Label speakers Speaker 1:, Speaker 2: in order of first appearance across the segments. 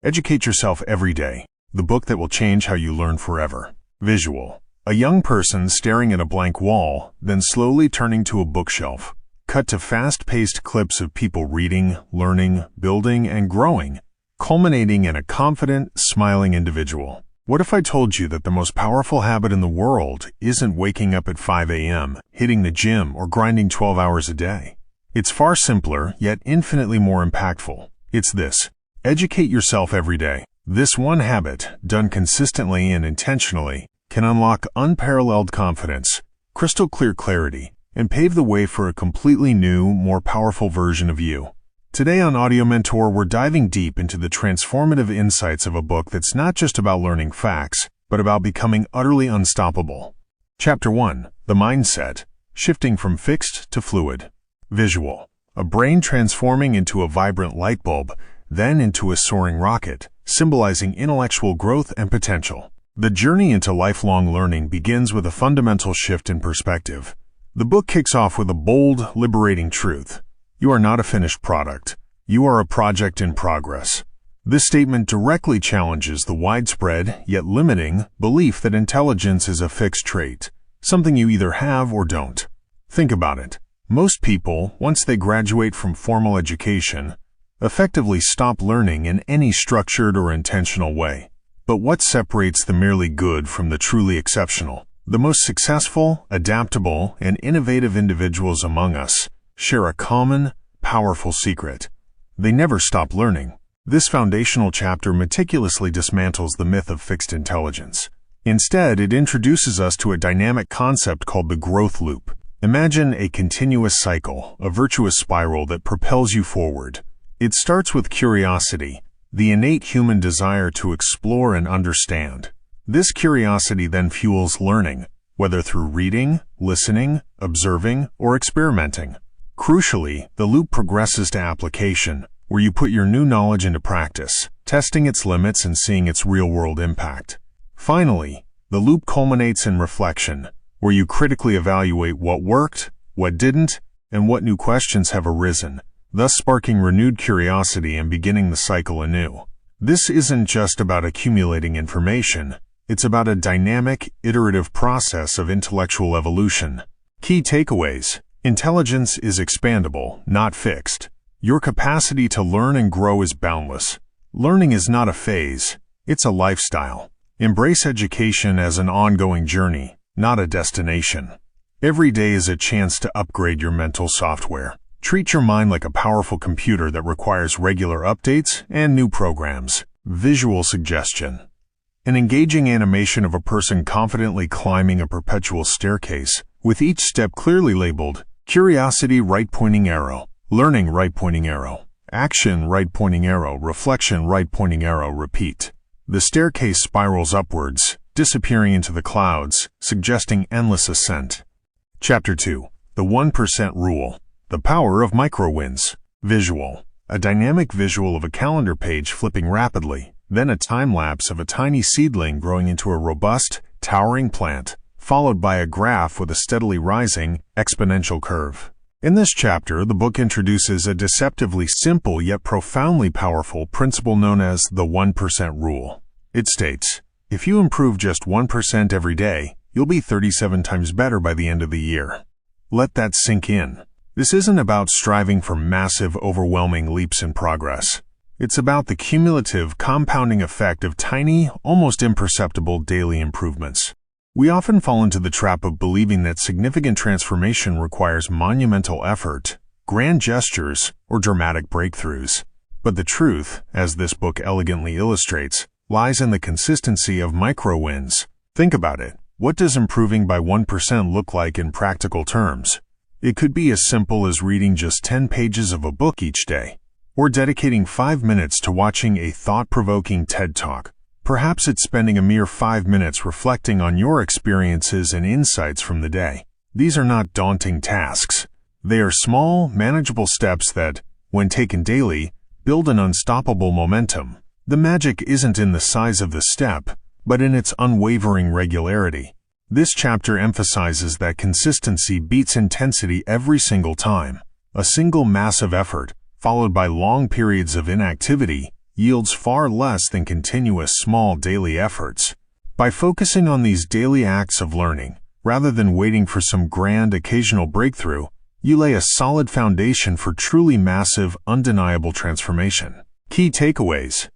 Speaker 1: Educate Yourself Every Day, the book that will change how you learn forever. Visual. A young person staring at a blank wall, then slowly turning to a bookshelf. Cut to fast-paced clips of people reading, learning, building, and growing, culminating in a confident, smiling individual. What if I told you that the most powerful habit in the world isn't waking up at 5 a.m., hitting the gym, or grinding 12 hours a day? It's far simpler, yet infinitely more impactful. It's this: educate yourself every day. This one habit, done consistently and intentionally, can unlock unparalleled confidence, crystal clear clarity, and pave the way for a completely new, more powerful version of you. Today on Audio Mentor, we're diving deep into the transformative insights of a book that's not just about learning facts, but about becoming utterly unstoppable. Chapter 1. The Mindset: Shifting from Fixed to Fluid. Visual. A brain transforming into a vibrant light bulb, then into a soaring rocket, symbolizing intellectual growth and potential. The journey into lifelong learning begins with a fundamental shift in perspective. The book kicks off with a bold, liberating truth. You are not a finished product. You are a project in progress. This statement directly challenges the widespread, yet limiting, belief that intelligence is a fixed trait, something you either have or don't. Think about it. Most people, once they graduate from formal education, effectively stop learning in any structured or intentional way. But what separates the merely good from the truly exceptional? The most successful, adaptable, and innovative individuals among us share a common, powerful secret. They never stop learning. This foundational chapter meticulously dismantles the myth of fixed intelligence. Instead, it introduces us to a dynamic concept called the growth loop. Imagine a continuous cycle, a virtuous spiral that propels you forward. It starts with curiosity, the innate human desire to explore and understand. This curiosity then fuels learning, whether through reading, listening, observing, or experimenting. Crucially, the loop progresses to application, where you put your new knowledge into practice, testing its limits and seeing its real-world impact. Finally, the loop culminates in reflection, where you critically evaluate what worked, what didn't, and what new questions have arisen, thus sparking renewed curiosity and beginning the cycle anew. This isn't just about accumulating information, it's about a dynamic, iterative process of intellectual evolution. Key takeaways: intelligence is expandable, not fixed. Your capacity to learn and grow is boundless. Learning is not a phase, it's a lifestyle. Embrace education as an ongoing journey, not a destination. Every day is a chance to upgrade your mental software. Treat your mind like a powerful computer that requires regular updates and new programs. Visual suggestion: an engaging animation of a person confidently climbing a perpetual staircase, with each step clearly labeled: curiosity, right pointing arrow; learning, right pointing arrow; action, right pointing arrow; reflection, right pointing arrow; repeat. The staircase spirals upwards, disappearing into the clouds, suggesting endless ascent. Chapter 2. The 1% Rule: The Power of Micro-Wins. Visual. A dynamic visual of a calendar page flipping rapidly, then a time-lapse of a tiny seedling growing into a robust, towering plant, followed by a graph with a steadily rising, exponential curve. In this chapter, the book introduces a deceptively simple yet profoundly powerful principle known as the 1% Rule. It states, if you improve just 1% every day, you'll be 37 times better by the end of the year. Let that sink in. This isn't about striving for massive, overwhelming leaps in progress. It's about the cumulative, compounding effect of tiny, almost imperceptible daily improvements. We often fall into the trap of believing that significant transformation requires monumental effort, grand gestures, or dramatic breakthroughs. But the truth, as this book elegantly illustrates, lies in the consistency of micro-wins. Think about it. What does improving by 1% look like in practical terms? It could be as simple as reading just 10 pages of a book each day, or dedicating 5 minutes to watching a thought-provoking TED Talk. Perhaps it's spending a mere 5 minutes reflecting on your experiences and insights from the day. These are not daunting tasks. They are small, manageable steps that, when taken daily, build an unstoppable momentum. The magic isn't in the size of the step, but in its unwavering regularity. This chapter emphasizes that consistency beats intensity every single time. A single massive effort, followed by long periods of inactivity, yields far less than continuous small daily efforts. By focusing on these daily acts of learning, rather than waiting for some grand occasional breakthrough, you lay a solid foundation for truly massive, undeniable transformation. Key takeaways.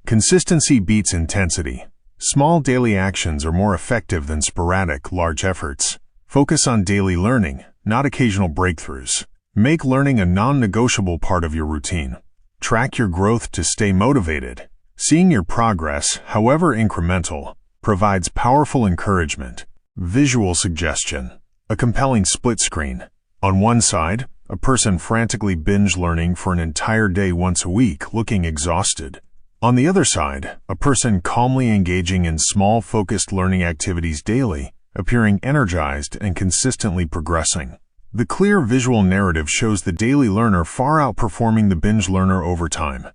Speaker 1: Consistency beats intensity. Small daily actions are more effective than sporadic, large efforts. Focus on daily learning, not occasional breakthroughs. Make learning a non-negotiable part of your routine. Track your growth to stay motivated. Seeing your progress, however incremental, provides powerful encouragement. Visual suggestion. A compelling split screen. On one side, a person frantically binge learning for an entire day once a week, looking exhausted. On the other side, a person calmly engaging in small, focused learning activities daily, appearing energized and consistently progressing. The clear visual narrative shows the daily learner far outperforming the binge learner over time.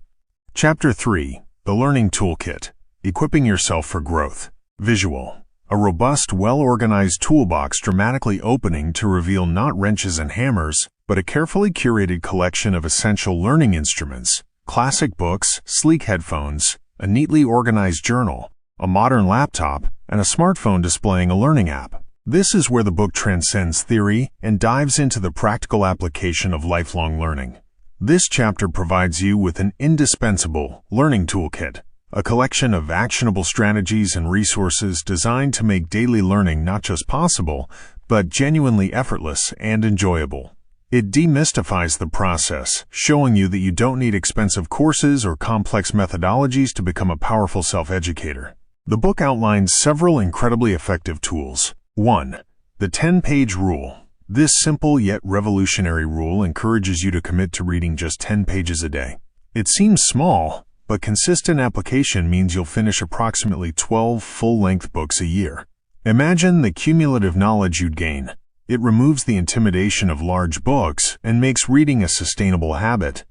Speaker 1: Chapter 3. The Learning Toolkit. Equipping yourself for growth. Visual. A robust, well-organized toolbox dramatically opening to reveal not wrenches and hammers, but a carefully curated collection of essential learning instruments. Classic books, sleek headphones, a neatly organized journal, a modern laptop, and a smartphone displaying a learning app. This is where the book transcends theory and dives into the practical application of lifelong learning. This chapter provides you with an indispensable learning toolkit, a collection of actionable strategies and resources designed to make daily learning not just possible, but genuinely effortless and enjoyable. It demystifies the process, showing you that you don't need expensive courses or complex methodologies to become a powerful self-educator. The book outlines several incredibly effective tools. 1. The 10-page rule. This simple yet revolutionary rule encourages you to commit to reading just 10 pages a day. It seems small, but consistent application means you'll finish approximately 12 full-length books a year. Imagine the cumulative knowledge you'd gain. It removes the intimidation of large books and makes reading a sustainable habit.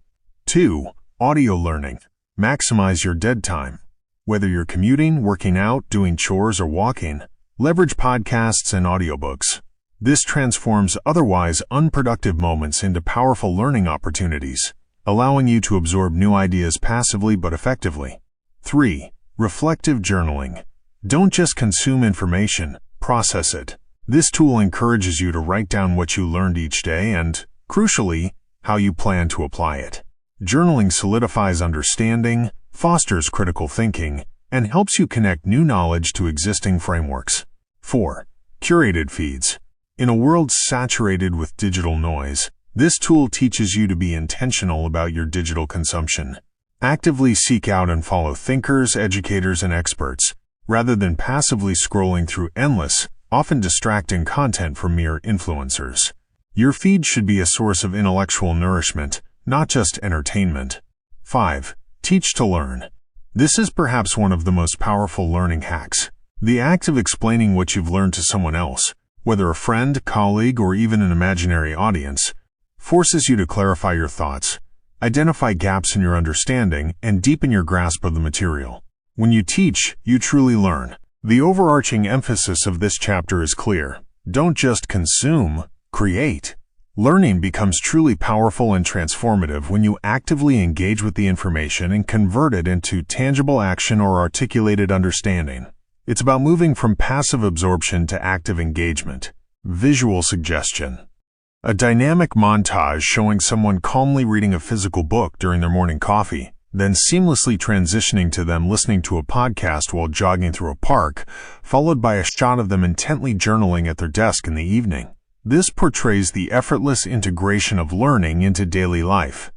Speaker 1: 2. Audio learning. Maximize your dead time. Whether you're commuting, working out, doing chores, or walking, leverage podcasts and audiobooks. This transforms otherwise unproductive moments into powerful learning opportunities, allowing you to absorb new ideas passively but effectively. 3. Reflective journaling. Don't just consume information, process it. This tool encourages you to write down what you learned each day and, crucially, how you plan to apply it. Journaling solidifies understanding, fosters critical thinking, and helps you connect new knowledge to existing frameworks. 4. Curated feeds. In a world saturated with digital noise, this tool teaches you to be intentional about your digital consumption. Actively seek out and follow thinkers, educators, and experts, rather than passively scrolling through endless, often distracting content from mere influencers. Your feed should be a source of intellectual nourishment, not just entertainment. 5. Teach to learn. This is perhaps one of the most powerful learning hacks. The act of explaining what you've learned to someone else, whether a friend, colleague, or even an imaginary audience, forces you to clarify your thoughts, identify gaps in your understanding, and deepen your grasp of the material. When you teach, you truly learn. The overarching emphasis of this chapter is clear. Don't just consume, create. Learning becomes truly powerful and transformative when you actively engage with the information and convert it into tangible action or articulated understanding. It's about moving from passive absorption to active engagement. Visual suggestion. A dynamic montage showing someone calmly reading a physical book during their morning coffee, then seamlessly transitioning to them listening to a podcast while jogging through a park, followed by a shot of them intently journaling at their desk in the evening. This portrays the effortless integration of learning into daily life.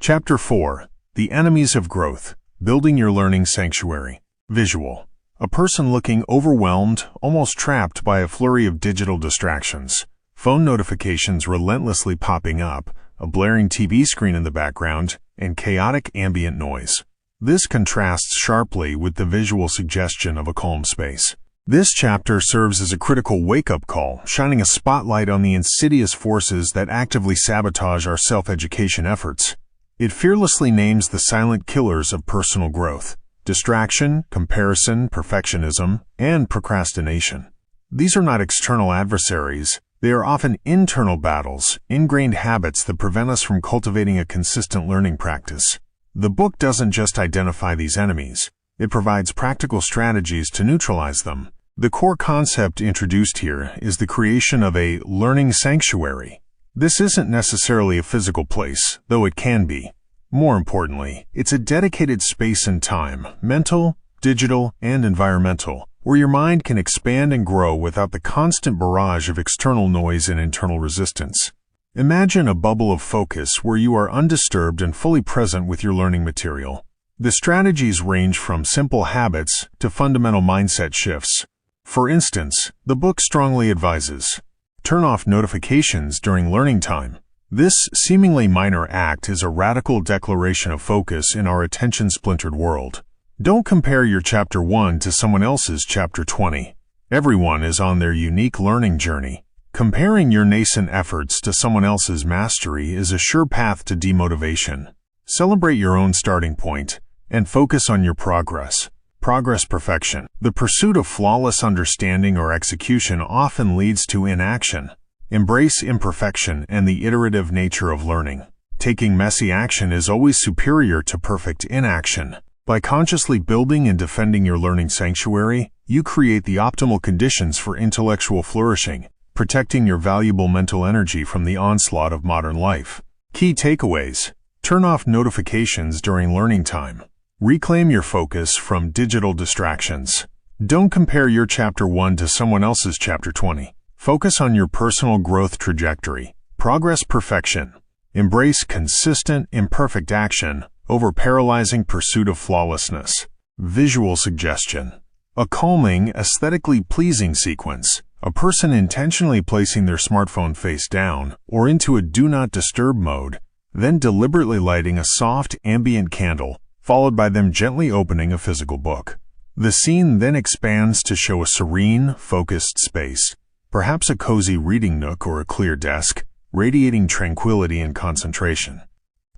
Speaker 1: Chapter 4. The Enemies of Growth. Building Your Learning Sanctuary. Visual. A person looking overwhelmed, almost trapped by a flurry of digital distractions. Phone notifications relentlessly popping up, a blaring TV screen in the background, and chaotic ambient noise. This contrasts sharply with the visual suggestion of a calm space. This chapter serves as a critical wake-up call, shining a spotlight on the insidious forces that actively sabotage our self-education efforts. It fearlessly names the silent killers of personal growth: distraction, comparison, perfectionism, and procrastination. These are not external adversaries. They are often internal battles, ingrained habits that prevent us from cultivating a consistent learning practice. The book doesn't just identify these enemies, it provides practical strategies to neutralize them. The core concept introduced here is the creation of a learning sanctuary. This isn't necessarily a physical place, though it can be. More importantly, it's a dedicated space and time, mental, digital, and environmental, where your mind can expand and grow without the constant barrage of external noise and internal resistance. Imagine a bubble of focus where you are undisturbed and fully present with your learning material. The strategies range from simple habits to fundamental mindset shifts. For instance, the book strongly advises: turn off notifications during learning time. This seemingly minor act is a radical declaration of focus in our attention-splintered world. Don't compare your Chapter 1 to someone else's Chapter 20. Everyone is on their unique learning journey. Comparing your nascent efforts to someone else's mastery is a sure path to demotivation. Celebrate your own starting point and focus on your progress. Progress perfection. The pursuit of flawless understanding or execution often leads to inaction. Embrace imperfection and the iterative nature of learning. Taking messy action is always superior to perfect inaction. By consciously building and defending your learning sanctuary, you create the optimal conditions for intellectual flourishing, protecting your valuable mental energy from the onslaught of modern life. Key takeaways: turn off notifications during learning time. Reclaim your focus from digital distractions. Don't compare your Chapter 1 to someone else's Chapter 20. Focus on your personal growth trajectory. Progress perfection. Embrace consistent, imperfect action over paralyzing pursuit of flawlessness. Visual suggestion: a calming, aesthetically pleasing sequence. A person intentionally placing their smartphone face down or into a do not disturb mode, then deliberately lighting a soft, ambient candle, followed by them gently opening a physical book. The scene then expands to show a serene, focused space, perhaps a cozy reading nook or a clear desk, radiating tranquility and concentration.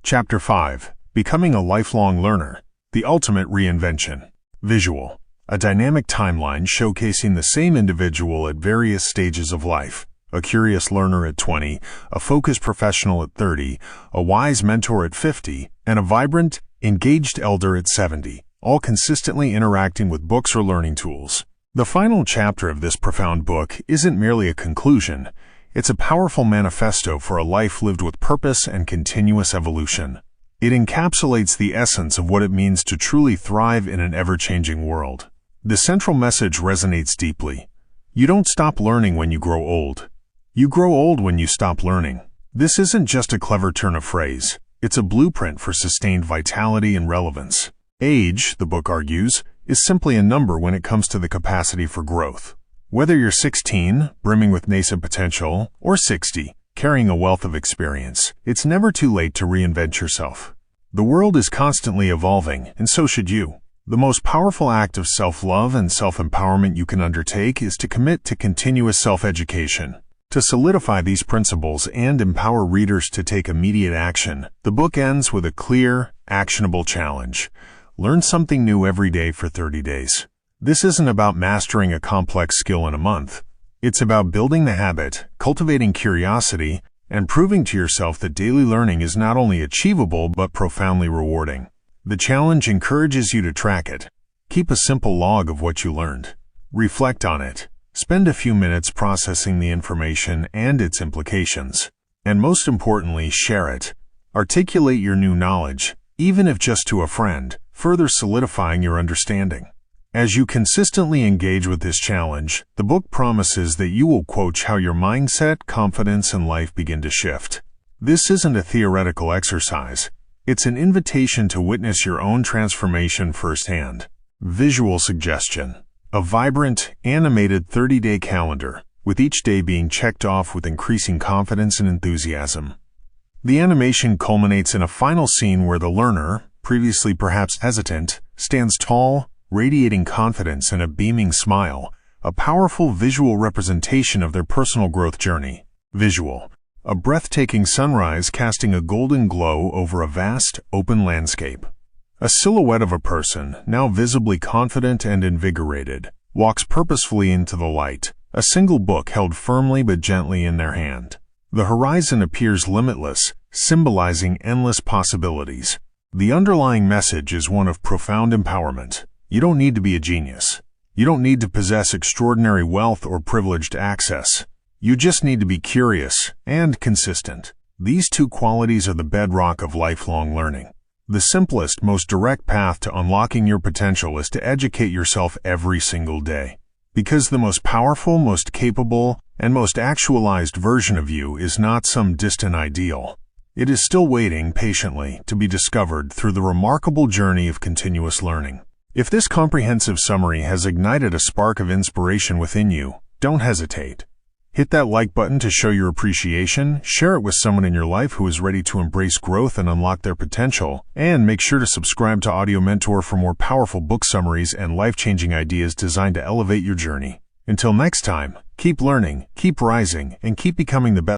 Speaker 1: Chapter 5: Becoming a Lifelong Learner, the Ultimate Reinvention. Visual: a dynamic timeline showcasing the same individual at various stages of life. A curious learner at 20, a focused professional at 30, a wise mentor at 50, and a vibrant, engaged elder at 70, all consistently interacting with books or learning tools. The final chapter of this profound book isn't merely a conclusion, it's a powerful manifesto for a life lived with purpose and continuous evolution. It encapsulates the essence of what it means to truly thrive in an ever-changing world. The central message resonates deeply. You don't stop learning when you grow old. You grow old when you stop learning. This isn't just a clever turn of phrase. It's a blueprint for sustained vitality and relevance. Age, the book argues, is simply a number when it comes to the capacity for growth. Whether you're 16, brimming with nascent potential, or 60, carrying a wealth of experience, it's never too late to reinvent yourself. The world is constantly evolving, and so should you. The most powerful act of self-love and self-empowerment you can undertake is to commit to continuous self-education. To solidify these principles and empower readers to take immediate action, the book ends with a clear, actionable challenge. Learn something new every day for 30 days. This isn't about mastering a complex skill in a month. It's about building the habit, cultivating curiosity, and proving to yourself that daily learning is not only achievable but profoundly rewarding. The challenge encourages you to track it. Keep a simple log of what you learned. Reflect on it. Spend a few minutes processing the information and its implications. And most importantly, share it. Articulate your new knowledge, even if just to a friend, further solidifying your understanding. As you consistently engage with this challenge, the book promises that you will watch how your mindset, confidence, and life begin to shift. This isn't a theoretical exercise. It's an invitation to witness your own transformation firsthand. Visual suggestion: a vibrant, animated 30-day calendar, with each day being checked off with increasing confidence and enthusiasm. The animation culminates in a final scene where the learner, previously perhaps hesitant, stands tall, radiating confidence and a beaming smile, a powerful visual representation of their personal growth journey. Visual: a breathtaking sunrise casting a golden glow over a vast, open landscape. A silhouette of a person, now visibly confident and invigorated, walks purposefully into the light, a single book held firmly but gently in their hand. The horizon appears limitless, symbolizing endless possibilities. The underlying message is one of profound empowerment. You don't need to be a genius. You don't need to possess extraordinary wealth or privileged access. You just need to be curious and consistent. These two qualities are the bedrock of lifelong learning. The simplest, most direct path to unlocking your potential is to educate yourself every single day. Because the most powerful, most capable, and most actualized version of you is not some distant ideal. It is still waiting patiently to be discovered through the remarkable journey of continuous learning. If this comprehensive summary has ignited a spark of inspiration within you, don't hesitate. Hit that like button to show your appreciation, share it with someone in your life who is ready to embrace growth and unlock their potential, and make sure to subscribe to Audio Mentor for more powerful book summaries and life-changing ideas designed to elevate your journey. Until next time, keep learning, keep rising, and keep becoming the best